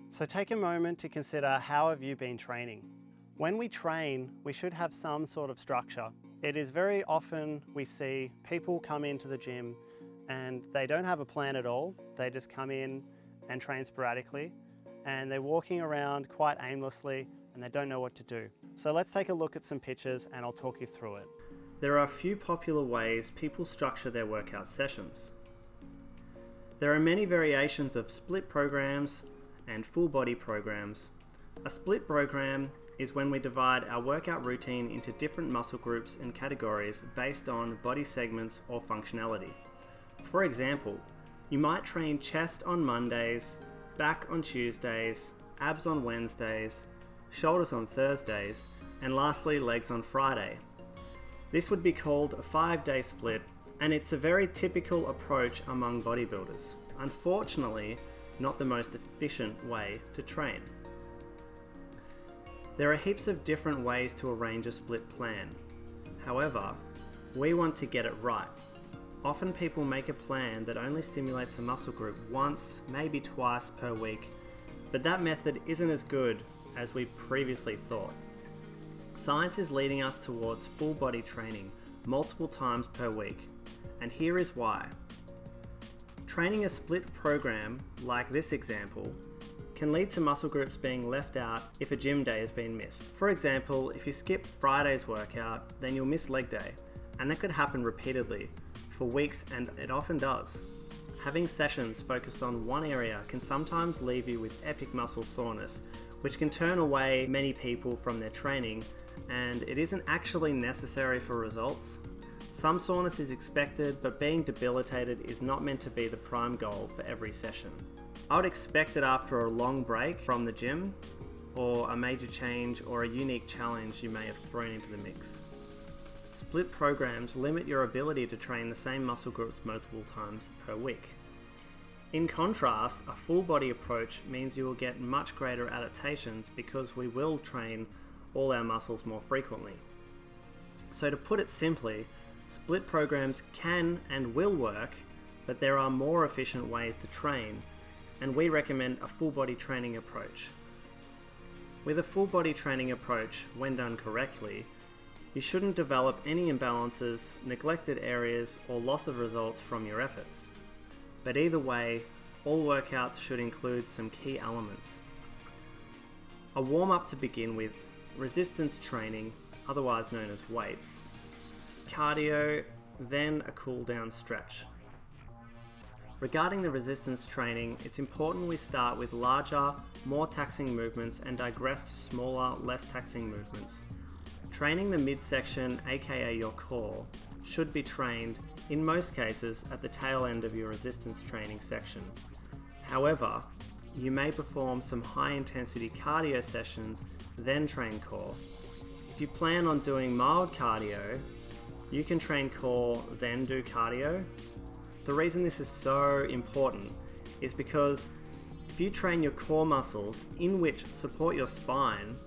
So take a moment to consider, how have you been training? When we train, we should have some sort of structure. It is very often we see people come into the gym and they don't have a plan at all. They just come in and train sporadically, and they're walking around quite aimlessly and they don't know what to do. So let's take a look at some pictures and I'll talk you through it. There are a few popular ways people structure their workout sessions. There are many variations of split programs and full body programs. A split program is when we divide our workout routine into different muscle groups and categories based on body segments or functionality. For example, you might train chest on Mondays, back on Tuesdays, abs on Wednesdays, shoulders on Thursdays, and lastly legs on Friday. This would be called a 5-day split, and it's a very typical approach among bodybuilders. Unfortunately, not the most efficient way to train. There are heaps of different ways to arrange a split plan. However, we want to get it right. Often people make a plan that only stimulates a muscle group once, maybe twice per week, but that method isn't as good as we previously thought. Science is leading us towards full body training multiple times per week, and here is why. Training a split program, like this example, can lead to muscle groups being left out if a gym day has been missed. For example, if you skip Friday's workout, then you'll miss leg day, and that could happen repeatedly for weeks, and it often does. Having sessions focused on one area can sometimes leave you with epic muscle soreness, which can turn away many people from their training, and it isn't actually necessary for results. Some soreness is expected, but being debilitated is not meant to be the prime goal for every session. I would expect it after a long break from the gym, or a major change or a unique challenge you may have thrown into the mix. Split programs limit your ability to train the same muscle groups multiple times per week. In contrast, a full body approach means you will get much greater adaptations because we will train all our muscles more frequently. So to put it simply, split programs can and will work, but there are more efficient ways to train, and we recommend a full body training approach. With a full body training approach, when done correctly, you shouldn't develop any imbalances, neglected areas, or loss of results from your efforts. But either way, all workouts should include some key elements. A warm-up to begin with, resistance training, otherwise known as weights, cardio, then a cool down stretch. Regarding the resistance training, it's important we start with larger, more taxing movements and digress to smaller, less taxing movements. Training the midsection, aka your core, should be trained, in most cases, at the tail end of your resistance training section. However, you may perform some high intensity cardio sessions, then train core. If you plan on doing mild cardio, you can train core, then do cardio. The reason this is so important is because if you train your core muscles, in which support your spine,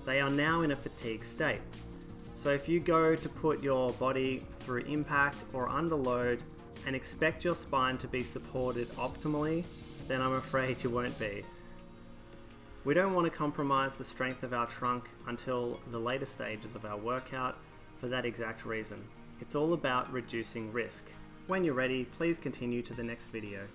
they are now in a fatigue state. So if you go to put your body through impact or under load and expect your spine to be supported optimally, then I'm afraid you won't be. We don't want to compromise the strength of our trunk until the later stages of our workout for that exact reason. It's all about reducing risk. When you're ready, please continue to the next video.